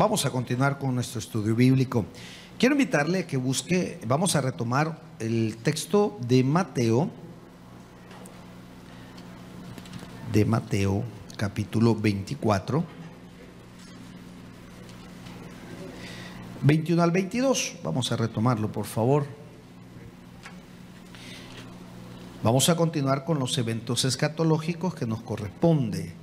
Vamos a continuar con nuestro estudio bíblico. Quiero invitarle a que busque, vamos a retomar el texto de Mateo capítulo 24, 21 al 22. Vamos a retomarlo, por favor. Vamos a continuar con los eventos escatológicos que nos corresponde.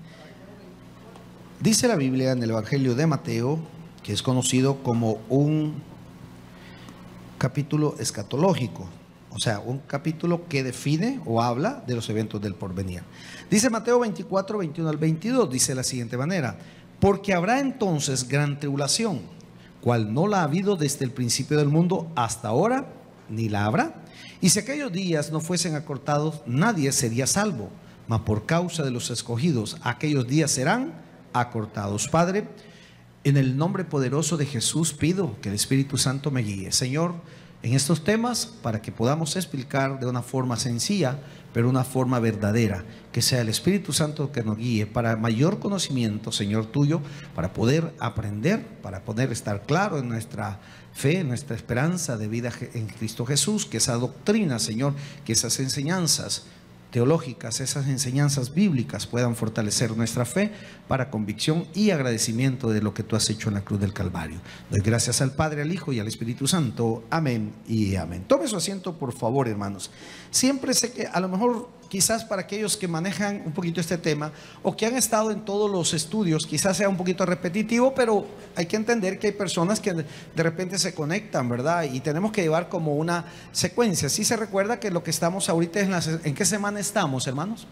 Dice la Biblia en el Evangelio de Mateo, que es conocido como un capítulo escatológico, o sea, un capítulo que define o habla de los eventos del porvenir. Dice Mateo 24, 21 al 22, dice de la siguiente manera: porque habrá entonces gran tribulación, cual no la ha habido desde el principio del mundo hasta ahora, ni la habrá. Y si aquellos días no fuesen acortados, nadie sería salvo, mas por causa de los escogidos, aquellos días serán acortados. Padre, en el nombre poderoso de Jesús pido que el Espíritu Santo me guíe, Señor, en estos temas, para que podamos explicar de una forma sencilla, pero una forma verdadera, que sea el Espíritu Santo que nos guíe para mayor conocimiento, Señor, tuyo, para poder aprender, para poder estar claro en nuestra fe, en nuestra esperanza de vida en Cristo Jesús, que esa doctrina, Señor, que esas enseñanzas teológicas, esas enseñanzas bíblicas puedan fortalecer nuestra fe para convicción y agradecimiento de lo que tú has hecho en la cruz del Calvario. Doy gracias al Padre, al Hijo y al Espíritu Santo. Amén y amén. Tome su asiento, por favor, hermanos. Siempre sé que a lo mejor, quizás para aquellos que manejan un poquito este tema o que han estado en todos los estudios, quizás sea un poquito repetitivo, pero hay que entender que hay personas que de repente se conectan, ¿verdad? Y tenemos que llevar como una secuencia. ¿Sí se recuerda que lo que estamos ahorita en qué semana estamos, hermanos?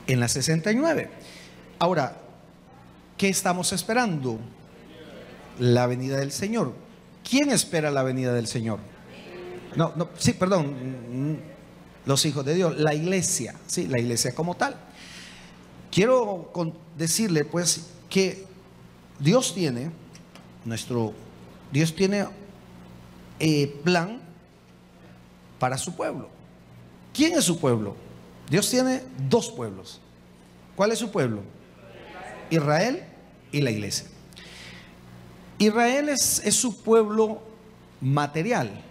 En la 69. Ahora, ¿qué estamos esperando? La venida del Señor. ¿Quién espera la venida del Señor? Los hijos de Dios, la iglesia, sí, la iglesia como tal. Quiero decirle pues que Dios tiene plan para su pueblo. ¿Quién es su pueblo? Dios tiene dos pueblos. ¿Cuál es su pueblo? Israel y la iglesia. Israel es su pueblo material.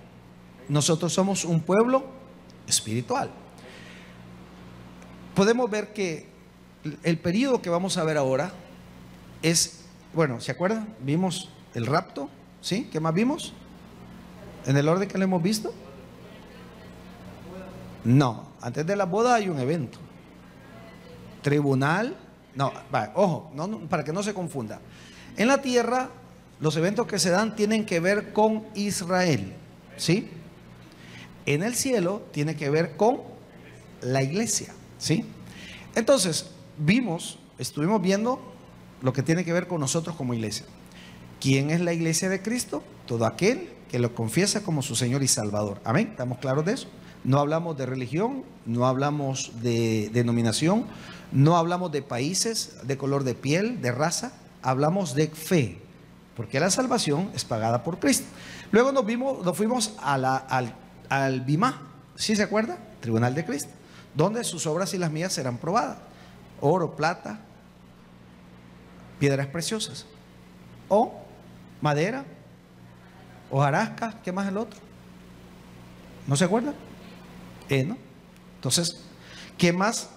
Nosotros somos un pueblo espiritual. Podemos ver que el periodo que vamos a ver ahora es, bueno, ¿se acuerdan? Vimos el rapto, ¿sí? ¿Qué más vimos? ¿En el orden que lo hemos visto? No, antes de la boda hay un evento. Tribunal, ojo, para que no se confunda. En la tierra, los eventos que se dan tienen que ver con Israel, ¿sí? En el cielo tiene que ver con la iglesia, ¿sí? Entonces, estuvimos viendo lo que tiene que ver con nosotros como iglesia. ¿Quién es la iglesia de Cristo? Todo aquel que lo confiesa como su Señor y Salvador. Amén, ¿estamos claros de eso? No hablamos de religión, no hablamos de denominación, no hablamos de países, de color de piel, de raza, hablamos de fe, porque la salvación es pagada por Cristo. Luego nos fuimos al Bimá, ¿sí se acuerda? Tribunal de Cristo, donde sus obras y las mías serán probadas. Oro, plata, piedras preciosas, o madera, hojarasca, ¿qué más el otro? ¿No se acuerda? ¿No? Entonces, ¿qué más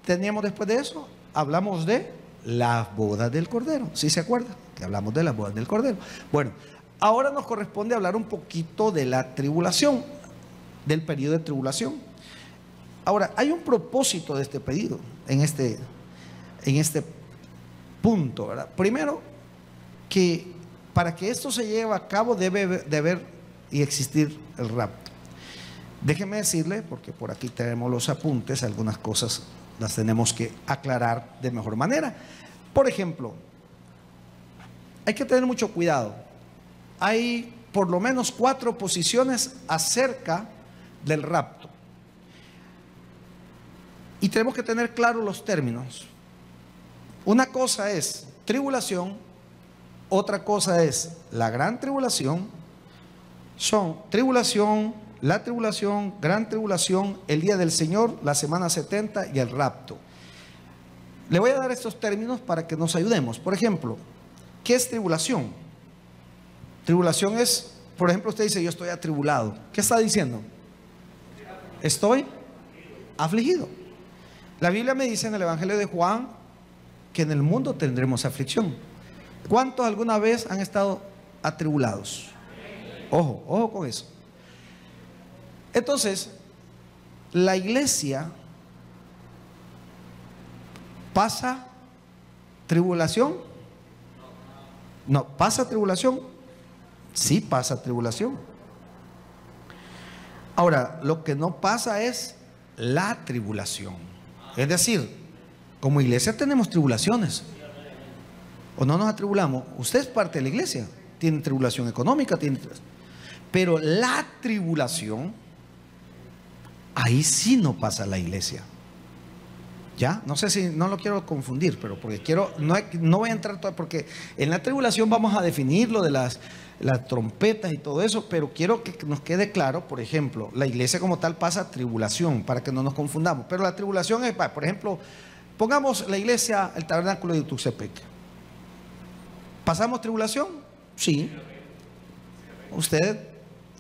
teníamos después de eso? Hablamos de las bodas del Cordero, ¿sí se acuerda? Que hablamos de las bodas del Cordero. Bueno, ahora nos corresponde hablar un poquito de la tribulación, del periodo de tribulación. Ahora, hay un propósito de este periodo, en este punto, ¿verdad? Primero, que para que esto se lleve a cabo debe de haber y existir el rapto. Déjeme decirle, porque por aquí tenemos los apuntes, algunas cosas las tenemos que aclarar de mejor manera. Por ejemplo, hay que tener mucho cuidado. Hay por lo menos 4 posiciones acerca del rapto. Y tenemos que tener claros los términos. Una cosa es tribulación, otra cosa es la gran tribulación. Son tribulación, la tribulación, gran tribulación, el día del Señor, la semana 70 y el rapto. Le voy a dar estos términos para que nos ayudemos. Por ejemplo, ¿Qué es tribulación? Tribulación es, por ejemplo, usted dice, yo estoy atribulado. ¿Qué está diciendo? Estoy afligido. La Biblia me dice en el Evangelio de Juan que en el mundo tendremos aflicción. ¿Cuántos alguna vez han estado atribulados? Ojo, ojo con eso. Entonces, la iglesia pasa tribulación. No, ¿pasa tribulación? Sí, pasa tribulación. Ahora, lo que no pasa es la tribulación. Es decir, como iglesia tenemos tribulaciones. ¿O no nos atribulamos? Usted es parte de la iglesia. Tiene tribulación económica, pero la tribulación, ahí sí no pasa la iglesia. ¿Ya? No sé si, no lo quiero confundir, pero porque quiero, no voy a entrar todo, porque en la tribulación vamos a definir lo de las trompetas y todo eso, pero quiero que nos quede claro, por ejemplo, la iglesia como tal pasa tribulación, para que no nos confundamos, pero la tribulación es, por ejemplo, pongamos la iglesia, el tabernáculo de Tuxtepec. ¿Pasamos tribulación? Sí. Usted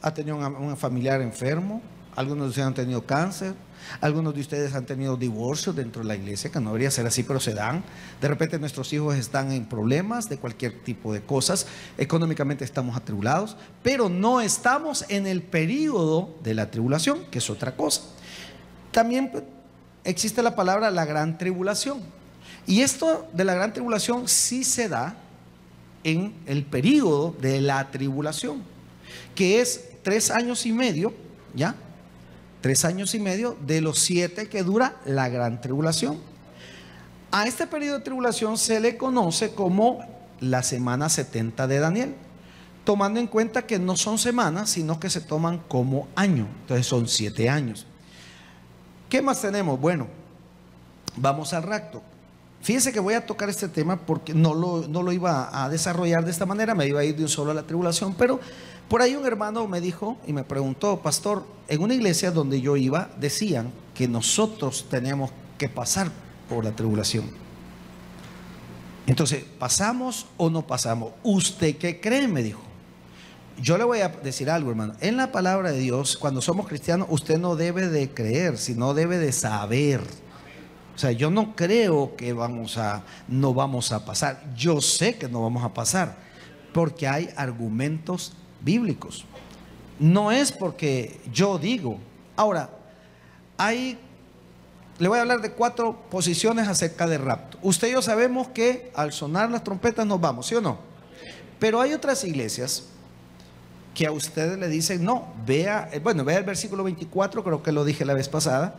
ha tenido un familiar enfermo, algunos de ustedes han tenido cáncer, algunos de ustedes han tenido divorcios dentro de la iglesia, que no debería ser así, pero se dan. De repente nuestros hijos están en problemas de cualquier tipo de cosas, económicamente estamos atribulados, pero no estamos en el período de la tribulación, que es otra cosa. También existe la palabra la gran tribulación, y esto de la gran tribulación sí se da en el período de la tribulación, que es 3 años y medio, ¿ya? 3 años y medio de los 7 que dura la gran tribulación. A este periodo de tribulación se le conoce como la semana 70 de Daniel, tomando en cuenta que no son semanas, sino que se toman como año. Entonces son 7 años. ¿Qué más tenemos? Bueno, vamos al rapto. Fíjense que voy a tocar este tema porque no lo iba a desarrollar de esta manera, me iba a ir de un solo a la tribulación, pero por ahí un hermano me dijo y me preguntó: pastor, en una iglesia donde yo iba decían que nosotros teníamos que pasar por la tribulación. Entonces, ¿pasamos o no pasamos? ¿Usted qué cree?, me dijo. Yo le voy a decir algo, hermano. En la palabra de Dios, cuando somos cristianos, usted no debe de creer, sino debe de saber. O sea, yo no creo que no vamos a pasar. Yo sé que no vamos a pasar, porque hay argumentos bíblicos. No es porque yo digo. Ahora, le voy a hablar de 4 posiciones acerca del rapto. Usted y yo sabemos que al sonar las trompetas nos vamos, ¿sí o no? Pero hay otras iglesias que a ustedes le dicen no. Vea el versículo 24, creo que lo dije la vez pasada.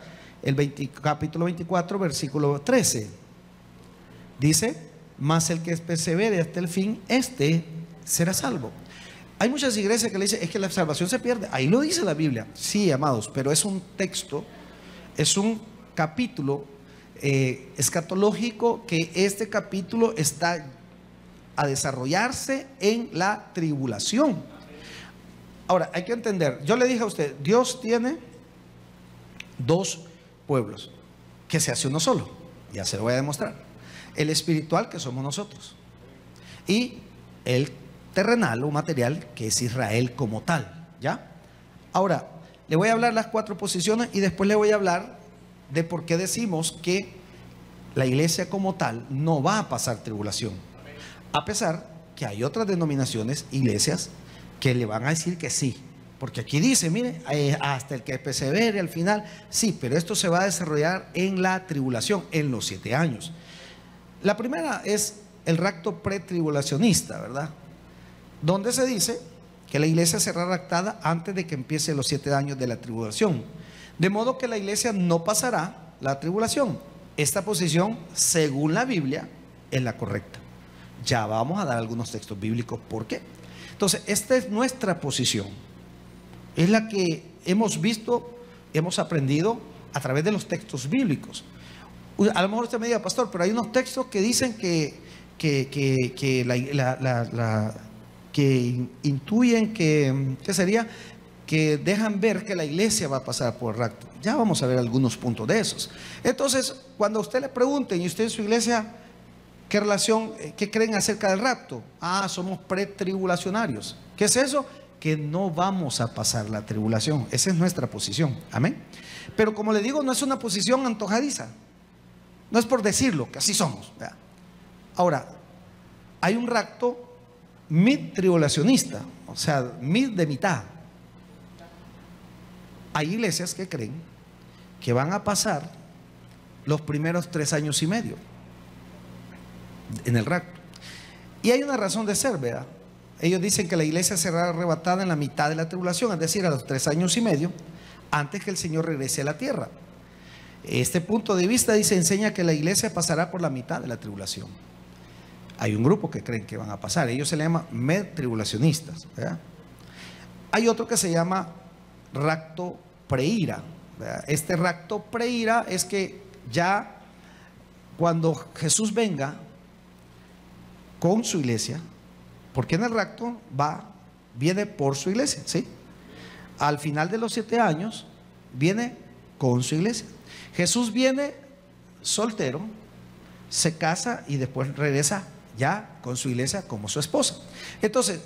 Capítulo 24, versículo 13. Dice: mas el que persevere hasta el fin, este será salvo. Hay muchas iglesias que le dicen: es que la salvación se pierde. Ahí lo dice la Biblia. Sí, amados, pero es un texto, es un capítulo escatológico, que este capítulo está a desarrollarse en la tribulación. Ahora, hay que entender, yo le dije a usted, Dios tiene 2 pueblos, que se hace uno solo. Ya se lo voy a demostrar. El espiritual, que somos nosotros, y el terrenal o material, que es Israel como tal. ¿Ya? Ahora, le voy a hablar las 4 posiciones y después le voy a hablar de por qué decimos que la iglesia como tal no va a pasar tribulación, a pesar que hay otras denominaciones, iglesias, que le van a decir que sí. Porque aquí dice, mire, hasta el que persevere al final, sí, pero esto se va a desarrollar en la tribulación, en los 7 años. La primera es el rapto pretribulacionista, ¿verdad? Donde se dice que la iglesia será raptada antes de que empiece los 7 años de la tribulación. De modo que la iglesia no pasará la tribulación. Esta posición, según la Biblia, es la correcta. Ya vamos a dar algunos textos bíblicos. ¿Por qué? Entonces, esta es nuestra posición. Es la que hemos visto, hemos aprendido a través de los textos bíblicos. A lo mejor usted me diga: pastor, pero hay unos textos que dicen que intuyen ¿qué sería? Que dejan ver que la iglesia va a pasar por el rapto. Ya vamos a ver algunos puntos de esos. Entonces, cuando a usted le pregunten y usted en su iglesia, ¿Qué relación, qué creen acerca del rapto? Ah, somos pretribulacionarios. ¿Qué es eso? Que no vamos a pasar la tribulación. Esa es nuestra posición. Amén. Pero como le digo, no es una posición antojadiza. No es por decirlo, que así somos. Ahora, hay un rapto mid-tribulacionista, o sea, mid de mitad. Hay iglesias que creen que van a pasar los primeros 3 años y medio en el rapto. Y hay una razón de ser, ¿verdad? Ellos dicen que la iglesia será arrebatada en la mitad de la tribulación, es decir, a los 3 años y medio, antes que el Señor regrese a la tierra. Este punto de vista enseña que la iglesia pasará por la mitad de la tribulación. Hay un grupo que creen que van a pasar, ellos se le llaman med-tribulacionistas, ¿verdad? Hay otro que se llama rapto preira, ¿verdad? Este rapto preira es que ya cuando Jesús venga con su iglesia, porque en el rapto viene por su iglesia, ¿sí? Al final de los 7 años viene con su iglesia. Jesús viene soltero, se casa y después regresa ya con su iglesia como su esposa. Entonces,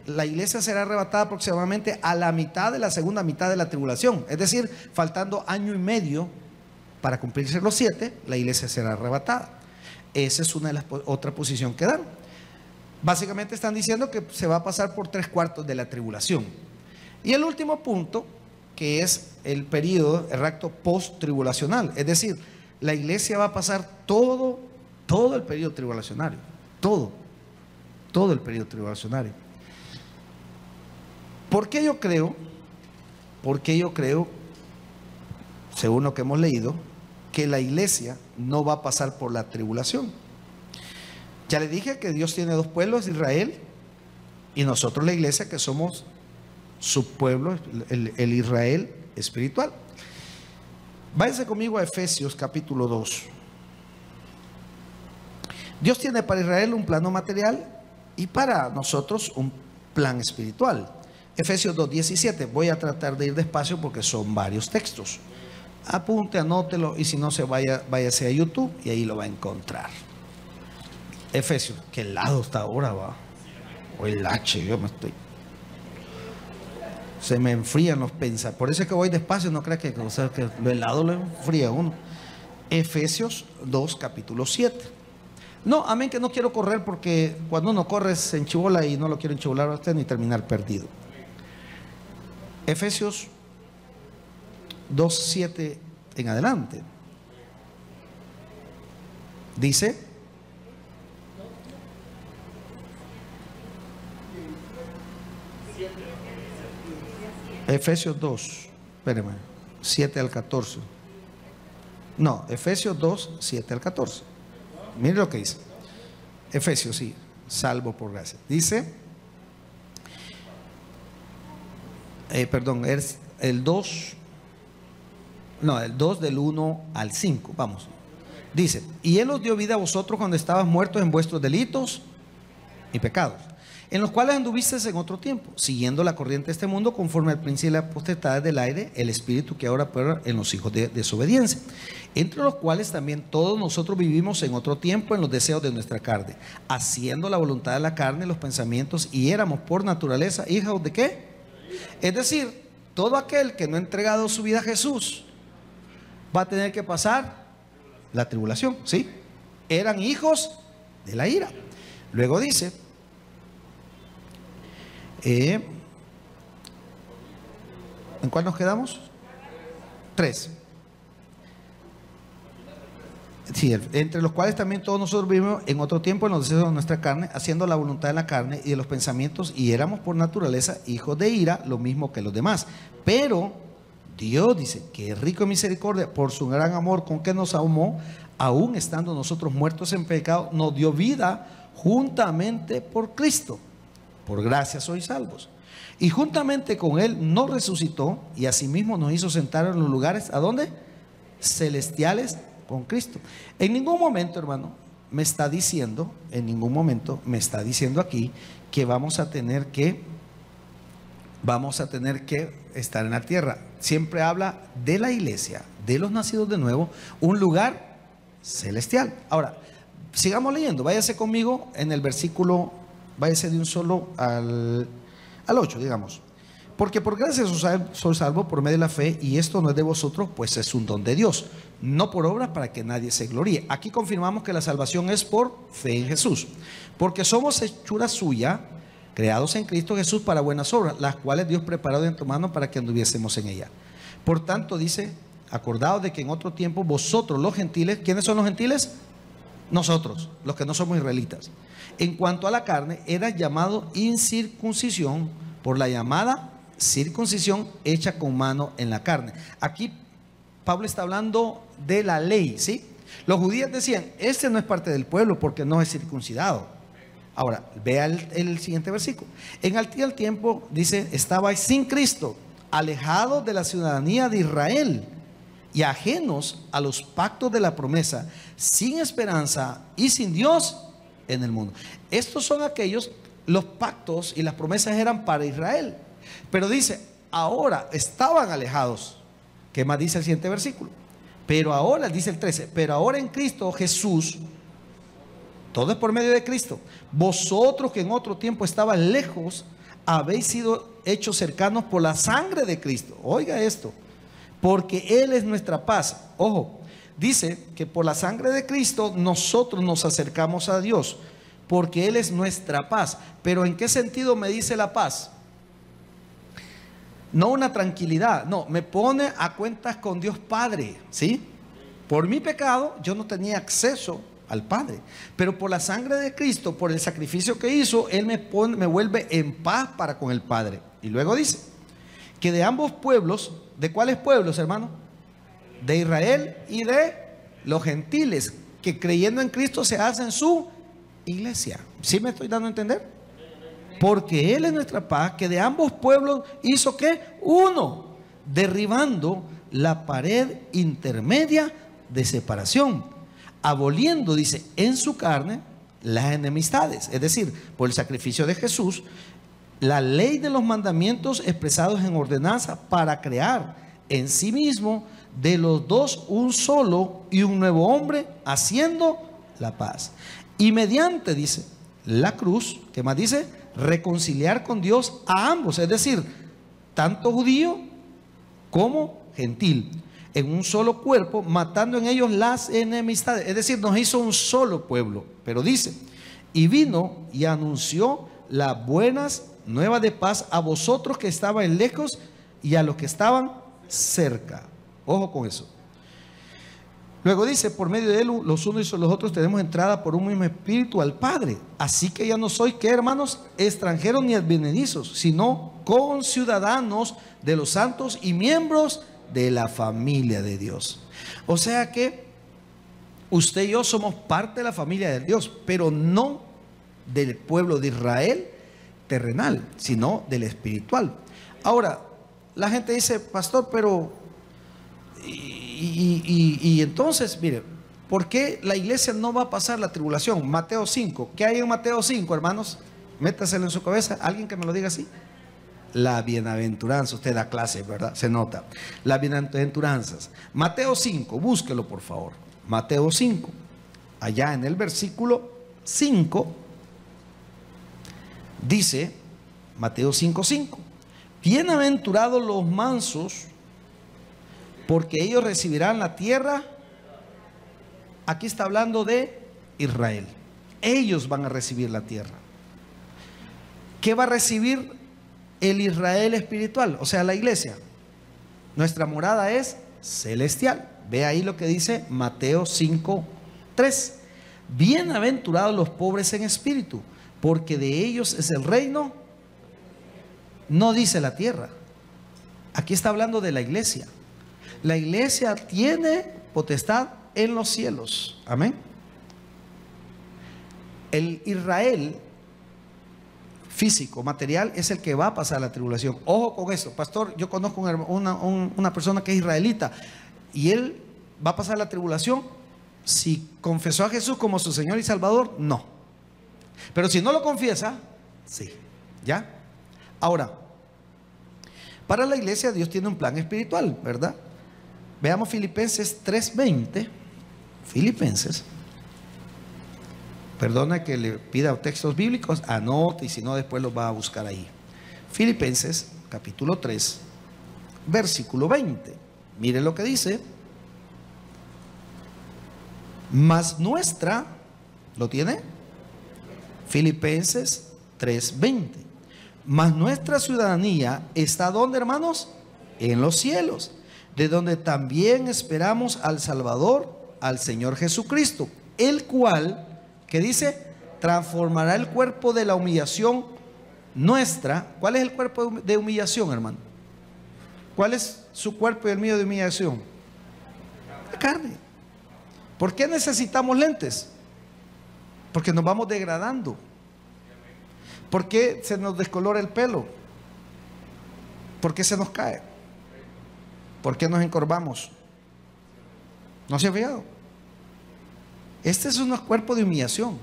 la iglesia será arrebatada aproximadamente a la mitad de la segunda mitad de la tribulación, es decir, faltando año y medio para cumplirse los 7, la iglesia será arrebatada. Esa es una de las otra posición que dan. Básicamente están diciendo que se va a pasar por 3/4 de la tribulación. Y el último punto, que es el periodo, el rapto post-tribulacional, es decir, la iglesia va a pasar todo el periodo tribulacionario, todo el periodo tribulacionario. ¿Por qué yo creo? Porque yo creo, según lo que hemos leído, que la iglesia no va a pasar por la tribulación. Ya le dije que Dios tiene 2 pueblos, Israel y nosotros la iglesia, que somos su pueblo, el Israel espiritual. Váyanse conmigo a Efesios capítulo 2. Dios tiene para Israel un plano material y para nosotros un plan espiritual. Efesios 2:17. Voy a tratar de ir despacio porque son varios textos. Apunte, anótelo, y si no, váyase a YouTube y ahí lo va a encontrar. Efesios, ¿qué lado está ahora, va? O el H, se me enfrían los pensamientos. Por eso es que voy despacio, no creas que lo helado lo enfría uno. Efesios 2, capítulo 7. No, amén, que no quiero correr, porque cuando uno corre se enchibola y no lo quiero enchibolar a usted ni terminar perdido. Efesios 2:7 en adelante. Dice: Efesios 2, espérame, 7 al 14. No, Efesios 2, 7 al 14. Mire lo que dice. Efesios, sí, salvo por gracia. Dice, perdón, es el 2, no, el 2 del 1 al 5, vamos. Dice: y Él os dio vida a vosotros cuando estabas muertos en vuestros delitos y pecados, en los cuales anduvisteis en otro tiempo, siguiendo la corriente de este mundo, conforme al príncipe de la potestad del aire, el espíritu que ahora opera en los hijos de desobediencia, entre los cuales también todos nosotros vivimos en otro tiempo en los deseos de nuestra carne, haciendo la voluntad de la carne, los pensamientos, y éramos por naturaleza hijos de ¿qué? Es decir, todo aquel que no ha entregado su vida a Jesús va a tener que pasar la tribulación, ¿sí? Eran hijos de la ira. Luego dice, ¿en cuál nos quedamos? 3. Sí, entre los cuales también todos nosotros vivimos en otro tiempo en los deseos de nuestra carne, haciendo la voluntad de la carne y de los pensamientos, y éramos por naturaleza hijos de ira, lo mismo que los demás. Pero Dios dice que es rico en misericordia, por su gran amor con que nos amó, aún estando nosotros muertos en pecado, nos dio vida juntamente por Cristo. Por gracia sois salvos. Y juntamente con Él nos resucitó y asimismo nos hizo sentar en los lugares, ¿a dónde? Celestiales con Cristo. En ningún momento, hermano, me está diciendo aquí que vamos a tener que estar en la tierra. Siempre habla de la iglesia, de los nacidos de nuevo, un lugar celestial. Ahora, Sigamos leyendo, váyase conmigo en el versículo, váyase de un solo al 8, digamos. Porque por gracia soy salvo por medio de la fe, y esto no es de vosotros, pues es un don de Dios, no por obras para que nadie se gloríe. Aquí confirmamos que la salvación es por fe en Jesús, porque somos hechura suya, creados en Cristo Jesús para buenas obras, las cuales Dios preparó de antemano para que anduviésemos en ella. Por tanto, dice, acordaos de que en otro tiempo vosotros los gentiles, ¿quiénes son los gentiles? Nosotros, los que no somos israelitas, en cuanto a la carne, eran llamados incircuncisión por la llamada circuncisión hecha con mano en la carne. Aquí Pablo está hablando de la ley, ¿sí? Los judíos decían, este no es parte del pueblo porque no es circuncidado. Ahora, vea el siguiente versículo. En aquel tiempo, dice, estabais sin Cristo, alejados de la ciudadanía de Israel y ajenos a los pactos de la promesa, sin esperanza y sin Dios en el mundo. Estos son aquellos, los pactos y las promesas eran para Israel. Pero dice, ahora estaban alejados. ¿Qué más dice el siguiente versículo? Pero ahora, dice el 13, pero ahora en Cristo Jesús, todo es por medio de Cristo. Vosotros que en otro tiempo estaban lejos, habéis sido hechos cercanos por la sangre de Cristo. Oiga esto, porque Él es nuestra paz. Ojo, dice que por la sangre de Cristo nosotros nos acercamos a Dios, porque Él es nuestra paz. Pero ¿en qué sentido me dice la paz? No una tranquilidad, no, me pone a cuentas con Dios Padre, ¿sí? Por mi pecado yo no tenía acceso al Padre, pero por la sangre de Cristo, por el sacrificio que hizo, Él me vuelve en paz para con el Padre. Y luego dice que de ambos pueblos, ¿de cuáles pueblos, hermano? De Israel y de los gentiles, que creyendo en Cristo se hacen su iglesia. ¿Sí me estoy dando a entender? Porque Él es nuestra paz, que de ambos pueblos hizo ¿qué? Uno, derribando la pared intermedia de separación, aboliendo, dice, en su carne las enemistades. Es decir, por el sacrificio de Jesús, la ley de los mandamientos expresados en ordenanza, para crear en sí mismo de los dos un solo y un nuevo hombre, haciendo la paz. Y mediante, dice, la cruz, ¿qué más dice? Reconciliar con Dios a ambos, es decir, tanto judío como gentil, en un solo cuerpo, matando en ellos las enemistades. Es decir, nos hizo un solo pueblo. Pero dice, y vino y anunció las buenas nuevas de paz a vosotros que estaban lejos y a los que estaban cerca. Ojo con eso. Luego dice, por medio de Él, los unos y los otros tenemos entrada por un mismo espíritu al Padre. Así que ya no sois, ¿qué, hermanos? Extranjeros ni advenedizos, sino conciudadanos de los santos y miembros de la familia de Dios. O sea que usted y yo somos parte de la familia de Dios, pero no del pueblo de Israel terrenal, sino del espiritual. Ahora, la gente dice, pastor, pero y entonces, mire, ¿por qué la iglesia no va a pasar la tribulación? Mateo 5, ¿qué hay en Mateo 5, hermanos? Métaselo en su cabeza, alguien que me lo diga así. La bienaventuranza, usted da clase, ¿verdad? Se nota. Las bienaventuranzas. Mateo 5, búsquelo por favor. Mateo 5, allá en el versículo 5, dice, Mateo 5:5, bienaventurados los mansos, porque ellos recibirán la tierra. Aquí está hablando de Israel. Ellos van a recibir la tierra. ¿Qué va a recibir el Israel espiritual? O sea, la iglesia. Nuestra morada es celestial. Ve ahí lo que dice Mateo 5:3. Bienaventurados los pobres en espíritu, porque de ellos es el reino. No dice la tierra. Aquí está hablando de la iglesia. La iglesia tiene potestad en los cielos. Amén. El Israel físico, material, es el que va a pasar la tribulación. Ojo con eso, pastor. Yo conozco una persona que es israelita y él va a pasar la tribulación si confesó a Jesús como su Señor y Salvador. No. Pero si no lo confiesa, sí. ¿Ya? Ahora, para la iglesia Dios tiene un plan espiritual, ¿verdad? Veamos Filipenses 3:20. Filipenses Perdona que le pida textos bíblicos, anote y si no después los va a buscar ahí. Filipenses capítulo 3, versículo 20. Mire lo que dice. Mas nuestra, ¿lo tiene? Filipenses 3:20. Mas nuestra ciudadanía está ¿dónde, hermanos? En los cielos, de donde también esperamos al Salvador, al Señor Jesucristo, el cual, ¿qué dice? Transformará el cuerpo de la humillación nuestra. ¿Cuál es el cuerpo de humillación, hermano? ¿Cuál es su cuerpo y el mío de humillación? La carne. ¿Por qué necesitamos lentes? Porque nos vamos degradando. ¿Por qué se nos descolora el pelo? ¿Por qué se nos cae? ¿Por qué nos encorvamos? ¿No se ha fijado? Este es un cuerpo de humillación.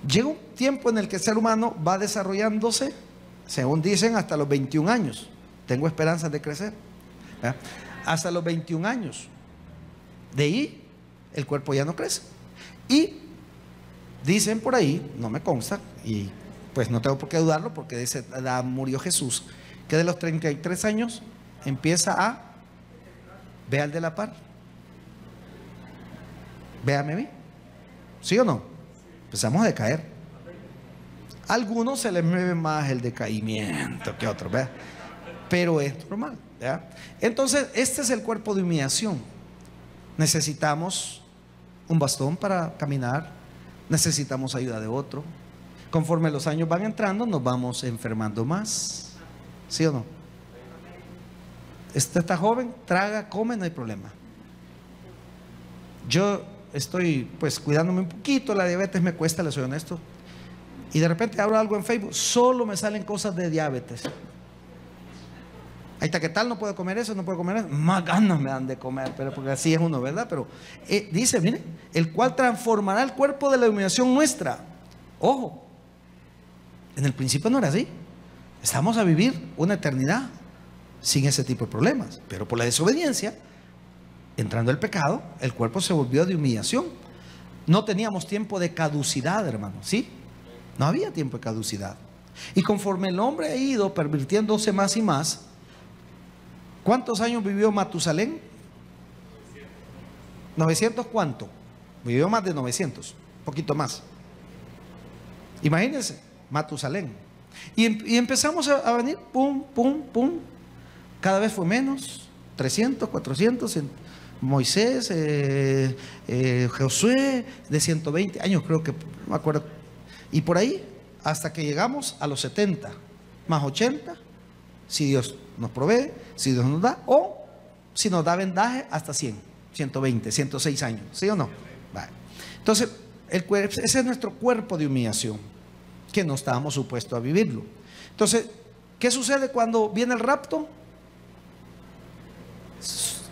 Llega un tiempo en el que el ser humano va desarrollándose, según dicen, hasta los 21 años. Tengo esperanzas de crecer. ¿Verdad? Hasta los 21 años. De ahí el cuerpo ya no crece. Y dicen por ahí, no me consta, y pues no tengo por qué dudarlo, porque de esa edad murió Jesús, que de los 33 años empieza a, ve al de la par, véame a mí, ¿sí o no? Empezamos a decaer. A algunos se les mueve más el decaimiento que a otros, ¿verdad? Pero es normal, ¿verdad? Entonces este es el cuerpo de humillación. Necesitamos un bastón para caminar, necesitamos ayuda de otro. Conforme los años van entrando, nos vamos enfermando más, ¿sí o no? Este está joven, traga, come, no hay problema. Yo estoy pues cuidándome un poquito, la diabetes me cuesta, les soy honesto. Y de repente abro algo en Facebook, solo me salen cosas de diabetes. Ahí está, ¿qué tal? No puedo comer eso, no puedo comer eso. Más ganas me dan de comer, pero porque así es uno, ¿verdad? Pero dice, mire, el cual transformará el cuerpo de la humillación nuestra. Ojo, en el principio no era así. Estamos a vivir una eternidad sin ese tipo de problemas. Pero por la desobediencia, entrando el pecado, el cuerpo se volvió de humillación. No teníamos tiempo de caducidad, hermano, ¿sí? No había tiempo de caducidad. Y conforme el hombre ha ido pervirtiéndose más y más, ¿cuántos años vivió Matusalén? 900, ¿cuánto? Vivió más de 900, un poquito más. Imagínense, Matusalén. Y empezamos a venir, pum, pum, pum. Cada vez fue menos, 300, 400, Moisés, Josué, de 120 años creo que, no me acuerdo. Y por ahí, hasta que llegamos a los 70, más 80, si Dios nos provee, si Dios nos da, o si nos da vendaje, hasta 100, 120, 106 años, ¿sí o no? Vale. Entonces, ese es nuestro cuerpo de humillación, que no estábamos supuestos a vivirlo. Entonces, ¿qué sucede cuando viene el rapto?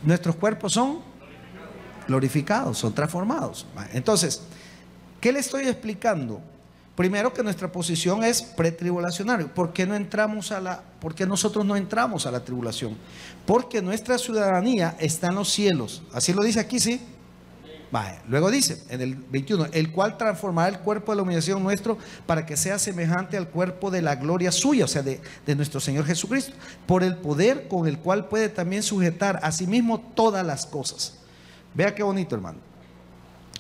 Nuestros cuerpos son glorificados, son transformados. Entonces, ¿qué le estoy explicando? Primero, que nuestra posición es pretribulacionario. ¿Por qué nosotros no entramos a la tribulación? Porque nuestra ciudadanía está en los cielos. Así lo dice aquí, ¿sí? Vale. Luego dice en el 21, el cual transformará el cuerpo de la humillación nuestro para que sea semejante al cuerpo de la gloria suya, o sea, de nuestro Señor Jesucristo, por el poder con el cual puede también sujetar a sí mismo todas las cosas. Vea qué bonito, hermano.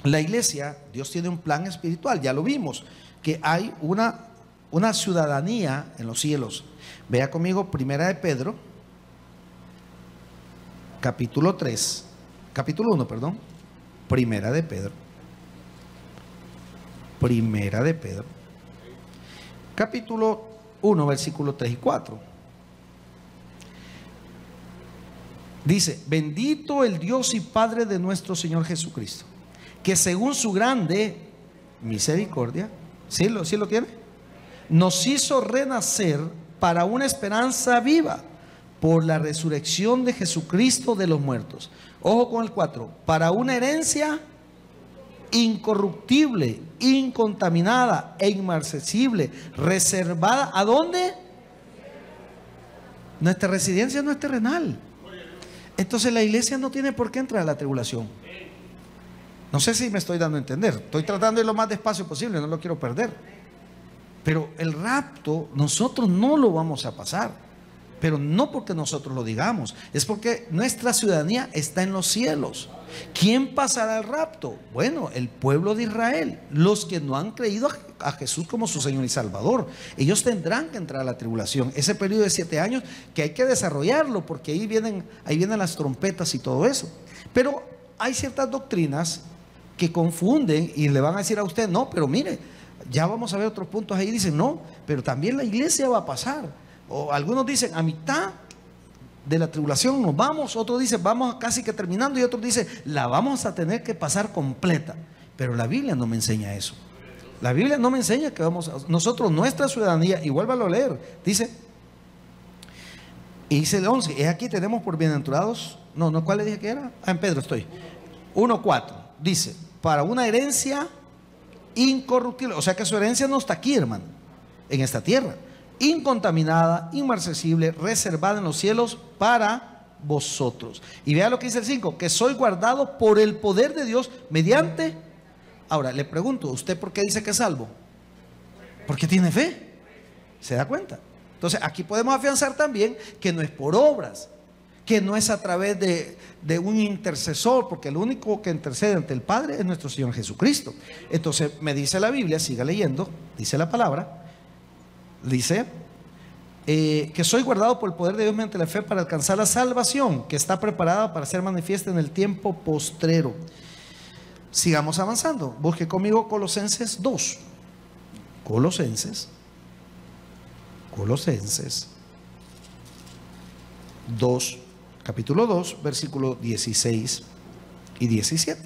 La iglesia, Dios tiene un plan espiritual, ya lo vimos, que hay una ciudadanía en los cielos. Vea conmigo Primera de Pedro, capítulo 1, perdón. Primera de Pedro, capítulo 1, versículos 3 y 4. Dice: bendito el Dios y Padre de nuestro Señor Jesucristo, que según su grande misericordia, ¿sí lo tiene? Nos hizo renacer para una esperanza viva por la resurrección de Jesucristo de los muertos. Ojo con el 4, para una herencia incorruptible, incontaminada e inmarcesible, reservada, ¿a dónde? Nuestra residencia no es terrenal. Entonces la iglesia no tiene por qué entrar a la tribulación. No sé si me estoy dando a entender. Estoy tratando de ir lo más despacio posible, no lo quiero perder. Pero el rapto nosotros no lo vamos a pasar. Pero no porque nosotros lo digamos, es porque nuestra ciudadanía está en los cielos. ¿Quién pasará el rapto? Bueno, el pueblo de Israel, los que no han creído a Jesús como su Señor y Salvador. Ellos tendrán que entrar a la tribulación, ese periodo de 7 años que hay que desarrollarlo, porque ahí vienen las trompetas y todo eso. Pero hay ciertas doctrinas que confunden y le van a decir a usted, no, pero mire, ya vamos a ver otros puntos ahí, dicen, no, pero también la iglesia va a pasar. O algunos dicen, a mitad de la tribulación nos vamos, otros dicen, vamos casi que terminando, y otros dicen, la vamos a tener que pasar completa. Pero la Biblia no me enseña eso. La Biblia no me enseña que nosotros, nuestra ciudadanía, y vuélvalo a leer, dice el 11, es aquí tenemos por bienaventurados, no, ¿cuál le dije que era? En Pedro estoy, 1:4, dice, para una herencia incorruptible, o sea que su herencia no está aquí, hermano, en esta tierra, incontaminada, inmarcesible, reservada en los cielos para vosotros. Y vea lo que dice el 5, que soy guardado por el poder de Dios mediante. Ahora le pregunto, ¿usted por qué dice que es salvo? Porque tiene fe. ¿Se da cuenta? Entonces aquí podemos afianzar también que no es por obras, que no es a través de un intercesor, porque el único que intercede ante el Padre es nuestro Señor Jesucristo. Entonces me dice la Biblia, siga leyendo, dice la palabra, dice que soy guardado por el poder de Dios mediante la fe para alcanzar la salvación que está preparada para ser manifiesta en el tiempo postrero. Sigamos avanzando. Busque conmigo Colosenses 2. Colosenses 2, capítulo 2, versículos 16 y 17.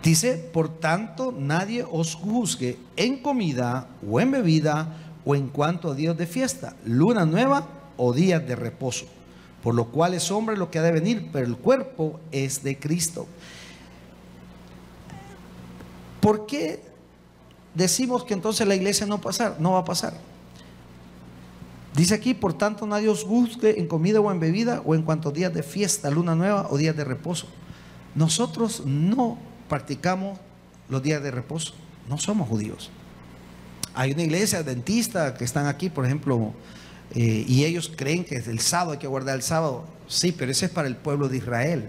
Dice, por tanto, nadie os juzgue en comida o en bebida o en cuanto a días de fiesta, luna nueva o días de reposo, por lo cual es hombre lo que ha de venir, pero el cuerpo es de Cristo. ¿Por qué decimos que entonces la iglesia no va a pasar? Dice aquí, por tanto, nadie os juzgue en comida o en bebida o en cuanto a días de fiesta, luna nueva o días de reposo. Nosotros no practicamos los días de reposo, no somos judíos. Hay una iglesia adventista que están aquí, por ejemplo, y ellos creen que el sábado hay que guardar el sábado. Sí, pero ese es para el pueblo de Israel.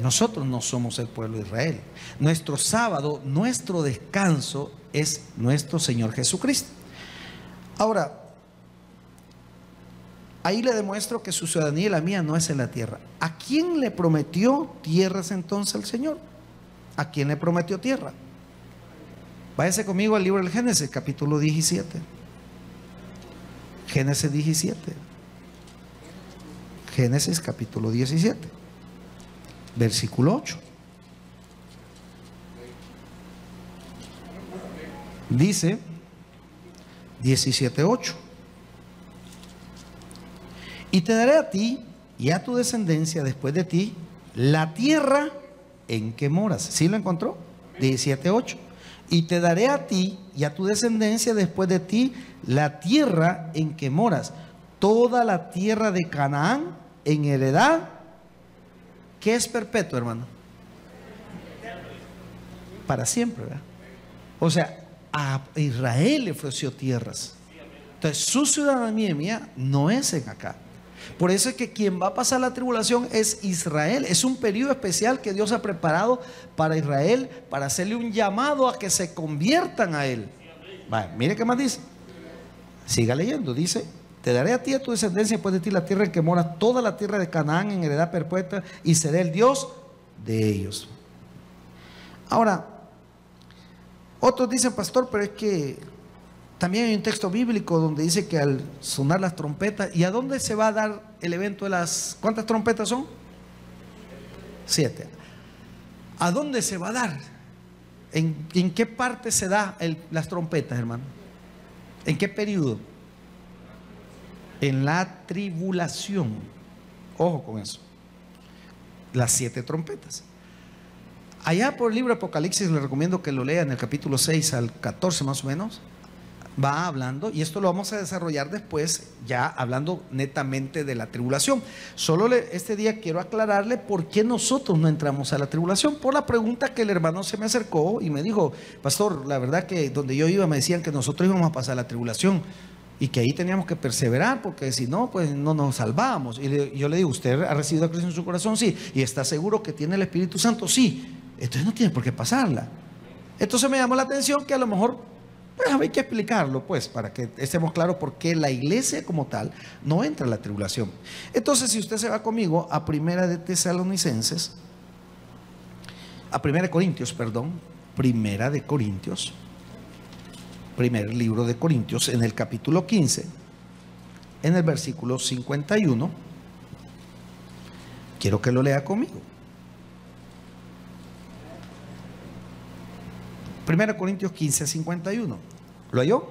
Nosotros no somos el pueblo de Israel. Nuestro sábado, nuestro descanso es nuestro Señor Jesucristo. Ahora, ahí le demuestro que su ciudadanía y la mía no es en la tierra. ¿A quién le prometió tierras entonces el Señor? ¿A quién le prometió tierra? Váyase conmigo al libro del Génesis, capítulo 17. Génesis 17. Génesis capítulo 17, versículo 8. Dice 17:8. Y te daré a ti y a tu descendencia después de ti la tierra en que moras. ¿Sí lo encontró? 17:8. Y te daré a ti y a tu descendencia después de ti la tierra en que moras, toda la tierra de Canaán en heredad, que es perpetua, hermano, para siempre, ¿verdad? O sea, a Israel le ofreció tierras. Entonces su ciudadanía mía no es en acá. Por eso es que quien va a pasar la tribulación es Israel. Es un periodo especial que Dios ha preparado para Israel, para hacerle un llamado a que se conviertan a Él. Vale, mire qué más dice. Siga leyendo. Dice, te daré a ti y a tu descendencia después de ti la tierra en que mora, toda la tierra de Canaán en heredad perpetua, y seré el Dios de ellos. Ahora, otros dicen, pastor, pero es que también hay un texto bíblico donde dice que al sonar las trompetas, ¿y a dónde se va a dar el evento de las... ¿Cuántas trompetas son? 7. ¿A dónde se va a dar? ¿En qué parte se da las trompetas, hermano? ¿En qué periodo? En la tribulación. Ojo con eso. Las 7 trompetas. Allá por el libro de Apocalipsis, le recomiendo que lo lea en el capítulo 6 al 14 más o menos. va hablando, y esto lo vamos a desarrollar después, ya hablando netamente de la tribulación. Solo este día quiero aclararle por qué nosotros no entramos a la tribulación. Por la pregunta que el hermano se me acercó y me dijo: pastor, la verdad que donde yo iba me decían que nosotros íbamos a pasar la tribulación y que ahí teníamos que perseverar, porque si no, pues no nos salvábamos. Y yo le digo: ¿usted ha recibido a Cristo en su corazón? Sí. ¿Y está seguro que tiene el Espíritu Santo? Sí. Entonces no tiene por qué pasarla. Entonces me llamó la atención que a lo mejor, pues hay que explicarlo, pues, para que estemos claros por qué la iglesia como tal no entra en la tribulación. Entonces, si usted se va conmigo a Primera de Tesalonicenses, a Primera de Corintios, perdón, Primera de Corintios, primer libro de Corintios, en el capítulo 15, en el versículo 51, quiero que lo lea conmigo. 1 Corintios 15, 51. ¿Lo halló?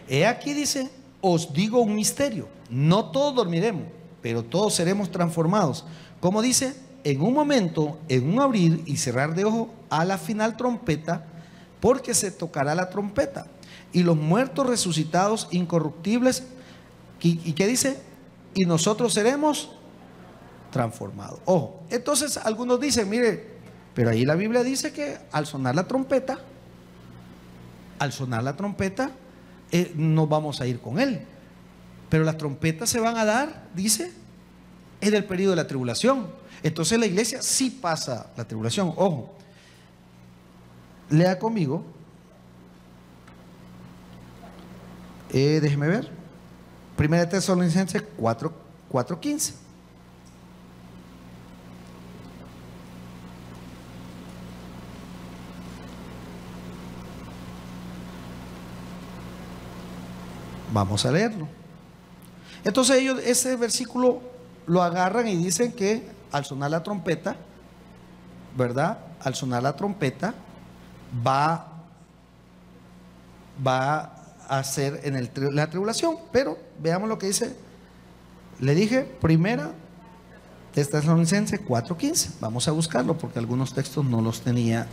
He aquí, dice: os digo un misterio, no todos dormiremos, pero todos seremos transformados. Como dice, en un momento, en un abrir y cerrar de ojos, a la final trompeta, porque se tocará la trompeta, y los muertos resucitados incorruptibles, ¿y qué dice? Y nosotros seremos transformados. Ojo, entonces algunos dicen: mire, pero ahí la Biblia dice que al sonar la trompeta, nos vamos a ir con Él. Pero las trompetas se van a dar, dice, en el periodo de la tribulación. Entonces la iglesia sí pasa la tribulación. Ojo, lea conmigo. Déjeme ver. 1 Tesalonicenses 4:15. Vamos a leerlo. Entonces ellos ese versículo lo agarran y dicen que al sonar la trompeta, ¿verdad? Al sonar la trompeta va a ser en la tribulación. Pero veamos lo que dice. Le dije, Primera Tesalonicenses 4:15. Vamos a buscarlo porque algunos textos no los tenía.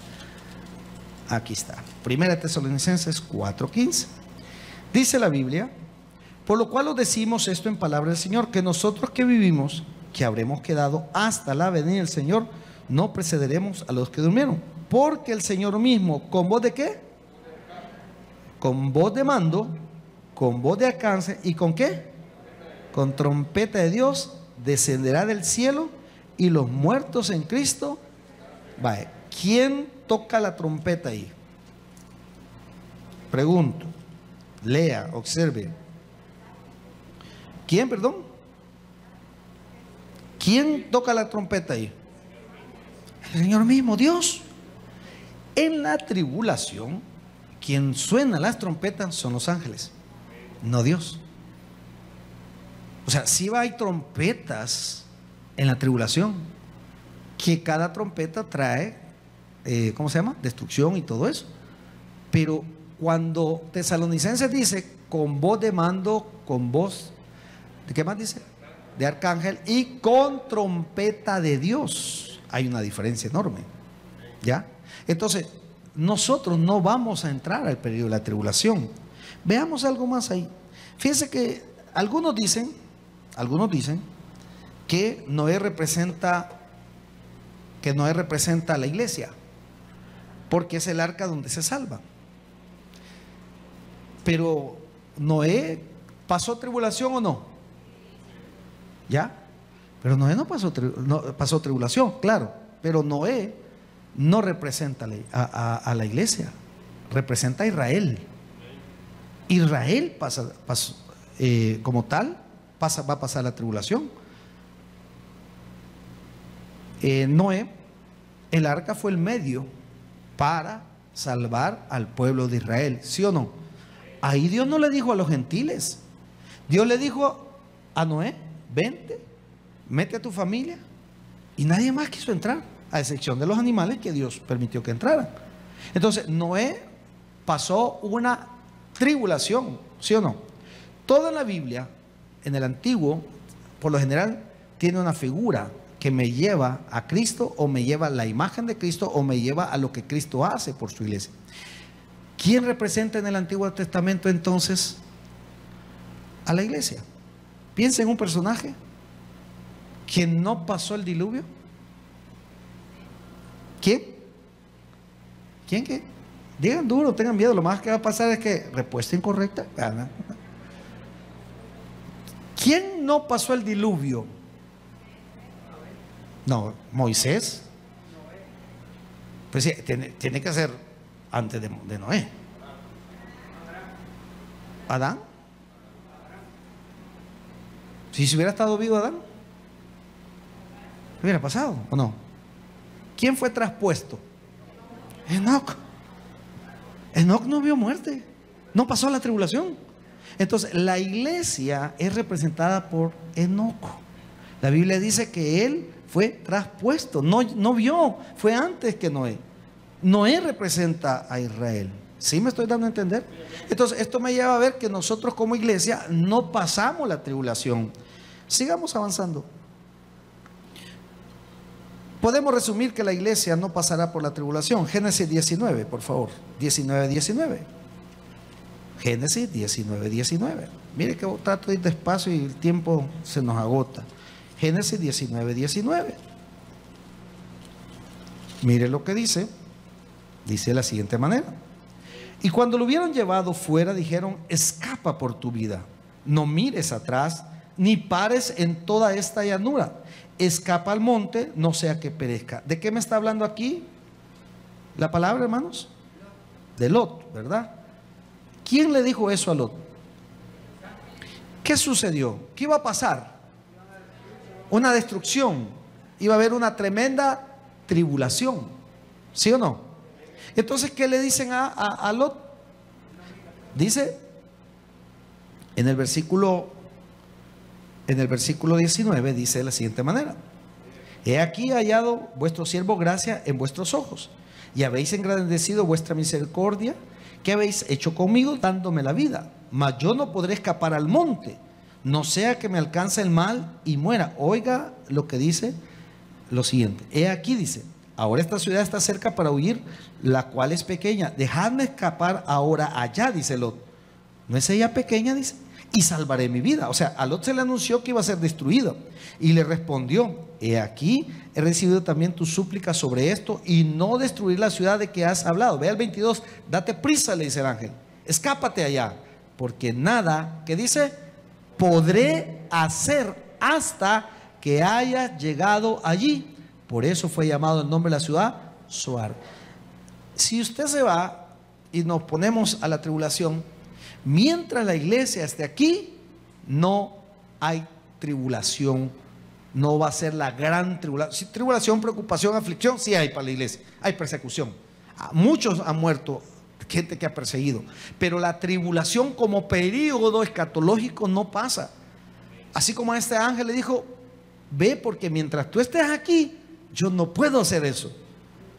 Aquí está. Primera Tesalonicenses 4:15. Dice la Biblia: por lo cual os decimos esto en palabra del Señor, que nosotros que vivimos, que habremos quedado hasta la venida del Señor, no precederemos a los que durmieron. Porque el Señor mismo, ¿con voz de qué? Con voz de mando, con voz de arcángel, ¿y con qué? Con trompeta de Dios, descenderá del cielo, y los muertos en Cristo. Vaya, ¿quién toca la trompeta ahí? Pregunto. Lea, observe. ¿Quién, perdón? ¿Quién toca la trompeta ahí? El Señor mismo, Dios. En la tribulación, quien suena las trompetas son los ángeles, no Dios. O sea, sí hay trompetas en la tribulación, que cada trompeta trae, ¿cómo se llama? Destrucción y todo eso. Pero cuando Tesalonicenses dice con voz de mando, con voz, ¿de qué más dice? De arcángel, y con trompeta de Dios, hay una diferencia enorme. ¿Ya? Entonces, nosotros no vamos a entrar al periodo de la tribulación. Veamos algo más ahí. Fíjense que algunos dicen que Noé representa a la iglesia, porque es el arca donde se salva. Pero Noé pasó tribulación o no, ¿ya? Pero Noé no pasó tribulación, claro. Pero Noé no representa a la iglesia, representa a Israel. Israel como tal va a pasar la tribulación. Noé, el arca fue el medio para salvar al pueblo de Israel, ¿sí o no? Ahí Dios no le dijo a los gentiles. Dios le dijo a Noé: vente, mete a tu familia. Y nadie más quiso entrar, a excepción de los animales que Dios permitió que entraran. Entonces Noé pasó una tribulación, ¿sí o no? Toda la Biblia, en el Antiguo, por lo general, tiene una figura que me lleva a Cristo, o me lleva a la imagen de Cristo, o me lleva a lo que Cristo hace por su iglesia. ¿Quién representa en el Antiguo Testamento entonces a la iglesia? Piensa en un personaje que no pasó el diluvio. ¿Quién? ¿Quién qué? Digan duro, tengan miedo. Lo más que va a pasar es que respuesta incorrecta. ¿Quién no pasó el diluvio? No, Moisés. Pues sí, tiene que ser antes de Noé. ¿Adán? Si se hubiera estado vivo Adán, ¿hubiera pasado o no? ¿Quién fue traspuesto? Enoc. Enoc no vio muerte, no pasó la tribulación. Entonces la iglesia es representada por Enoc. La Biblia dice que él fue traspuesto, no vio, fue antes que Noé. Noé representa a Israel. ¿Sí me estoy dando a entender? Entonces esto me lleva a ver que nosotros como iglesia no pasamos la tribulación. Sigamos avanzando. Podemos resumir que la iglesia no pasará por la tribulación. Génesis 19, por favor. 19. Génesis 19. Mire que trato de ir despacio y el tiempo se nos agota. Génesis 19. Mire lo que dice. Dice de la siguiente manera: y cuando lo hubieron llevado fuera, dijeron: escapa por tu vida, no mires atrás, ni pares en toda esta llanura. Escapa al monte, no sea que perezca. ¿De qué me está hablando aquí la palabra, hermanos? De Lot, ¿verdad? ¿Quién le dijo eso a Lot? ¿Qué sucedió? ¿Qué iba a pasar? Una destrucción. Iba a haber una tremenda tribulación. ¿Sí o no? Entonces, ¿qué le dicen a Lot? Dice en el versículo 19, dice de la siguiente manera: he aquí hallado vuestro siervo gracia en vuestros ojos, y habéis engrandecido vuestra misericordia. ¿Qué habéis hecho conmigo? Dándome la vida. Mas yo no podré escapar al monte, no sea que me alcance el mal y muera. Oiga lo que dice lo siguiente: he aquí, dice, ahora esta ciudad está cerca para huir, la cual es pequeña. Dejadme escapar ahora allá, dice Lot. ¿No es ella pequeña? Dice, y salvaré mi vida. O sea, a Lot se le anunció que iba a ser destruido, y le respondió: he aquí, he recibido también tu súplica sobre esto, y no destruir la ciudad de que has hablado. Ve al 22, date prisa, le dice el ángel, escápate allá, porque nada, ¿qué dice? Podré hacer hasta que hayas llegado allí. Por eso fue llamado el nombre de la ciudad Zoar. Si usted se va y nos ponemos a la tribulación, mientras la iglesia esté aquí, no hay tribulación. No va a ser la gran tribulación. Tribulación, preocupación, aflicción, sí hay para la iglesia. Hay persecución. Muchos han muerto, gente que ha perseguido. Pero la tribulación como periodo escatológico no pasa. Así como a este ángel le dijo: ve, porque mientras tú estés aquí, yo no puedo hacer eso.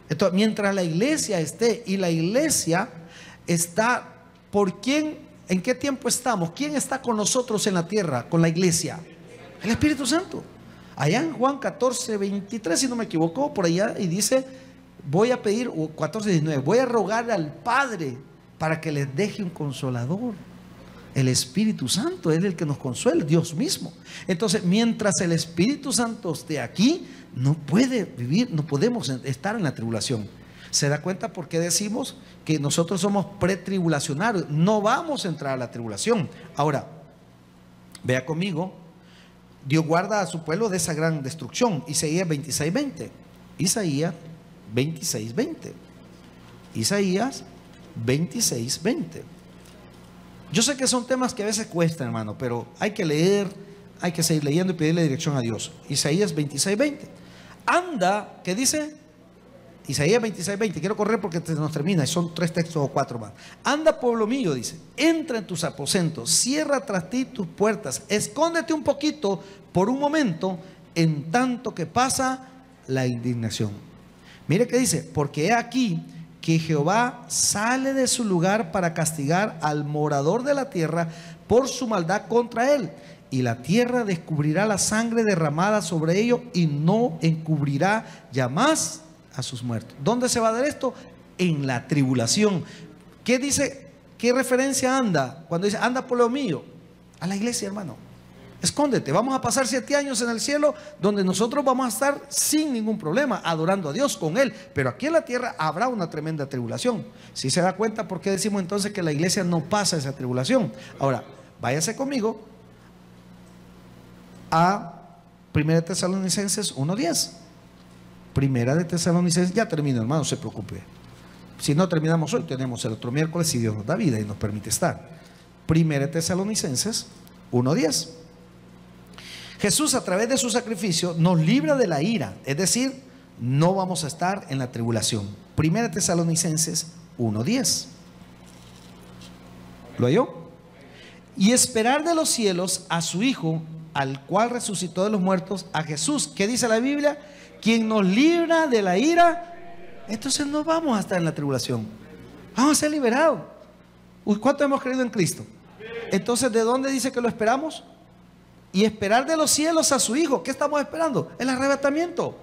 Entonces, mientras la iglesia esté, y la iglesia está, ¿por quién? ¿En qué tiempo estamos? ¿Quién está con nosotros en la tierra, con la iglesia? El Espíritu Santo. Allá en Juan 14:23, si no me equivoco, por allá, y dice: voy a pedir, o 14:19, voy a rogar al Padre para que les deje un consolador. El Espíritu Santo es el que nos consuela, Dios mismo. Entonces, mientras el Espíritu Santo esté aquí, no puede vivir, no podemos estar en la tribulación. ¿Se da cuenta por qué decimos que nosotros somos pretribulacionarios? No vamos a entrar a la tribulación. Ahora, vea conmigo, Dios guarda a su pueblo de esa gran destrucción. Isaías 26:20. Isaías 26:20. Isaías 26:20. Yo sé que son temas que a veces cuestan, hermano, pero hay que leer, hay que seguir leyendo y pedirle dirección a Dios. Isaías 26:20. Anda, ¿qué dice? Isaías 26:20. Quiero correr porque nos termina, y son 3 textos o 4 más. Anda, pueblo mío, dice, entra en tus aposentos, cierra tras ti tus puertas, escóndete un poquito por un momento, en tanto que pasa la indignación. Mire que dice: porque he aquí que Jehová sale de su lugar para castigar al morador de la tierra por su maldad contra él, y la tierra descubrirá la sangre derramada sobre ellos, y no encubrirá ya más a sus muertos. ¿Dónde se va a dar esto? En la tribulación. ¿Qué dice? ¿Qué referencia anda? Cuando dice, anda por lo mío. A la iglesia, hermano. Escóndete, vamos a pasar 7 años en el cielo donde nosotros vamos a estar sin ningún problema, adorando a Dios con Él. Pero aquí en la tierra habrá una tremenda tribulación. Si se da cuenta, ¿por qué decimos entonces que la iglesia no pasa esa tribulación? Ahora, váyase conmigo a 1 Tesalonicenses 1:10. 1 Tesalonicenses, ya termino, hermano, no se preocupe. Si no terminamos hoy, tenemos el otro miércoles, si Dios nos da vida y nos permite estar. 1 Tesalonicenses 1:10. Jesús, a través de su sacrificio, nos libra de la ira, es decir, no vamos a estar en la tribulación. 1 Tesalonicenses 1:10. ¿Lo oyó? Y esperar de los cielos a su Hijo, al cual resucitó de los muertos, a Jesús. ¿Qué dice la Biblia? Quien nos libra de la ira. Entonces no vamos a estar en la tribulación, vamos a ser liberados. ¿Cuánto hemos creído en Cristo? Entonces, ¿de dónde dice que lo esperamos? Y esperar de los cielos a su Hijo. ¿Qué estamos esperando? El arrebatamiento.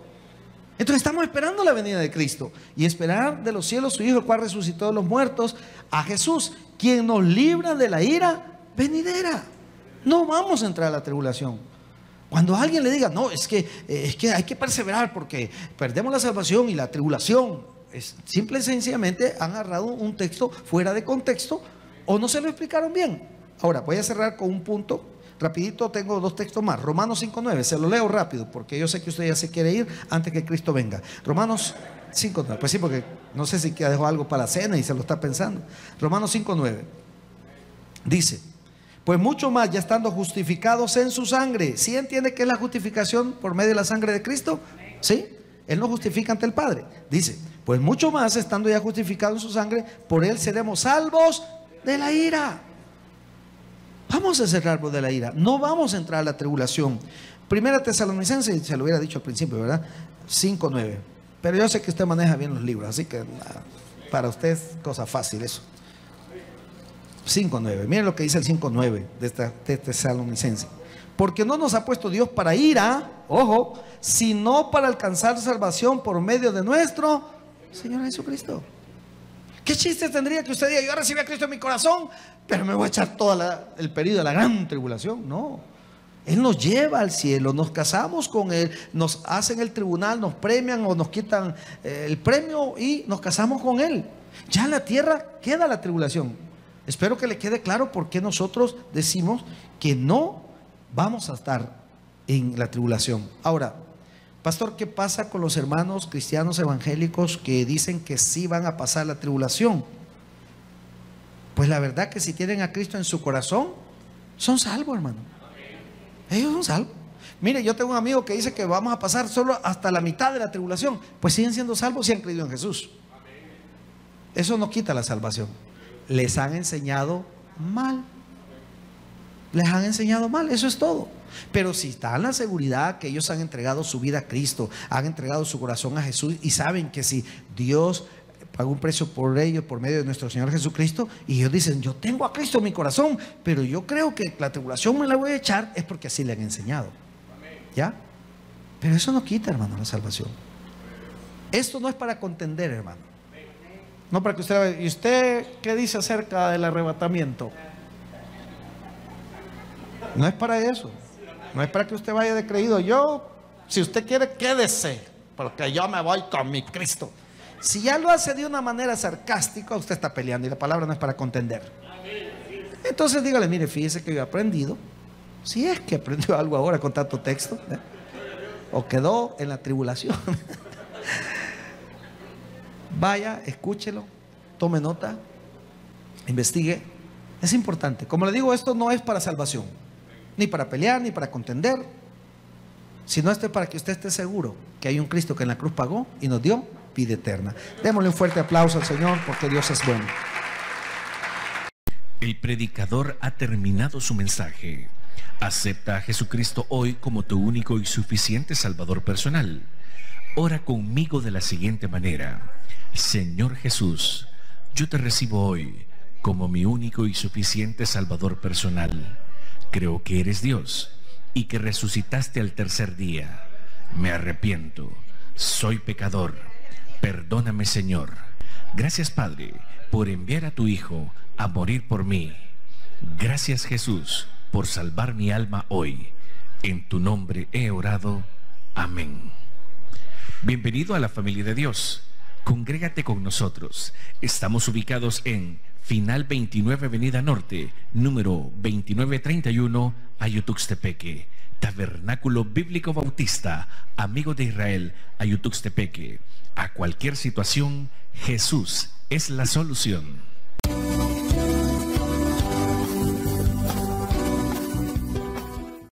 Entonces estamos esperando la venida de Cristo. Y esperar de los cielos a su Hijo, el cual resucitó de los muertos, a Jesús, quien nos libra de la ira venidera. No vamos a entrar a la tribulación. Cuando alguien le diga, no, es que hay que perseverar porque perdemos la salvación y la tribulación, simple y sencillamente han agarrado un texto fuera de contexto o no se lo explicaron bien. Ahora voy a cerrar con un punto. Rapidito, tengo 2 textos más. Romanos 5:9, se lo leo rápido porque yo sé que usted ya se quiere ir antes que Cristo venga. Romanos 5:9, pues sí, porque no sé si dejó algo para la cena y se lo está pensando. Romanos 5:9 dice, pues mucho más, ya estando justificados en su sangre. ¿Sí entiende que es la justificación por medio de la sangre de Cristo? ¿Sí? Él nos justifica ante el Padre. Dice, pues mucho más, estando ya justificados en su sangre, por Él seremos salvos de la ira. Vamos a ser salvos de la ira, no vamos a entrar a la tribulación. 1 Tesalonicenses, se lo hubiera dicho al principio, ¿verdad? 5:9. Pero yo sé que usted maneja bien los libros, así que para usted es cosa fácil eso. 5:9, miren lo que dice el 5:9 de Tesalonicenses. Porque no nos ha puesto Dios para ira, ojo, sino para alcanzar salvación por medio de nuestro Señor Jesucristo. ¿Qué chiste tendría que usted diga, yo recibí a Cristo en mi corazón, pero me voy a echar todo el periodo de la gran tribulación? No, Él nos lleva al cielo, nos casamos con Él, nos hacen el tribunal, nos premian o nos quitan el premio y nos casamos con Él. Ya en la tierra queda la tribulación. Espero que le quede claro por qué nosotros decimos que no vamos a estar en la tribulación. Ahora, pastor, ¿qué pasa con los hermanos cristianos evangélicos que dicen que sí van a pasar la tribulación? Pues la verdad que si tienen a Cristo en su corazón, son salvos, hermano. Ellos son salvos. Mire, yo tengo un amigo que dice que vamos a pasar solo hasta la mitad de la tribulación. Pues siguen siendo salvos si han creído en Jesús. Eso no quita la salvación. Les han enseñado mal. Les han enseñado mal, eso es todo. Pero si están en la seguridad que ellos han entregado su vida a Cristo, han entregado su corazón a Jesús y saben que si Dios pagó un precio por ellos por medio de nuestro Señor Jesucristo, y ellos dicen, yo tengo a Cristo en mi corazón, pero yo creo que la tribulación me la voy a echar, es porque así le han enseñado. ¿Ya? Pero eso no quita, hermano, la salvación. Esto no es para contender, hermano. No para que usted vea. ¿Y usted qué dice acerca del arrebatamiento? No es para eso. No es para que usted vaya de creído. Yo, si usted quiere, quédese, porque yo me voy con mi Cristo. Si ya lo hace de una manera sarcástica, usted está peleando y la palabra no es para contender. Entonces dígale, mire, fíjese que yo he aprendido. Si es que aprendió algo ahora con tanto texto, ¿eh? O quedó en la tribulación. Vaya, escúchelo, tome nota, investigue. Es importante. Como le digo, esto no es para salvación, ni para pelear, ni para contender, sino esto es para que usted esté seguro que hay un Cristo que en la cruz pagó y nos dio vida eterna. Démosle un fuerte aplauso al Señor, porque Dios es bueno. El predicador ha terminado su mensaje. Acepta a Jesucristo hoy como tu único y suficiente Salvador personal. Ora conmigo de la siguiente manera: Señor Jesús, yo te recibo hoy como mi único y suficiente Salvador personal. Creo que eres Dios y que resucitaste al tercer día. Me arrepiento, soy pecador. Perdóname, Señor. Gracias, Padre, por enviar a tu Hijo a morir por mí. Gracias, Jesús, por salvar mi alma hoy. En tu nombre he orado. Amén. Bienvenido a la familia de Dios. Congrégate con nosotros. Estamos ubicados en Final 29 Avenida Norte, número 2931, Ayutuxtepeque. Tabernáculo Bíblico Bautista, Amigo de Israel, Ayutuxtepeque. A cualquier situación, Jesús es la solución.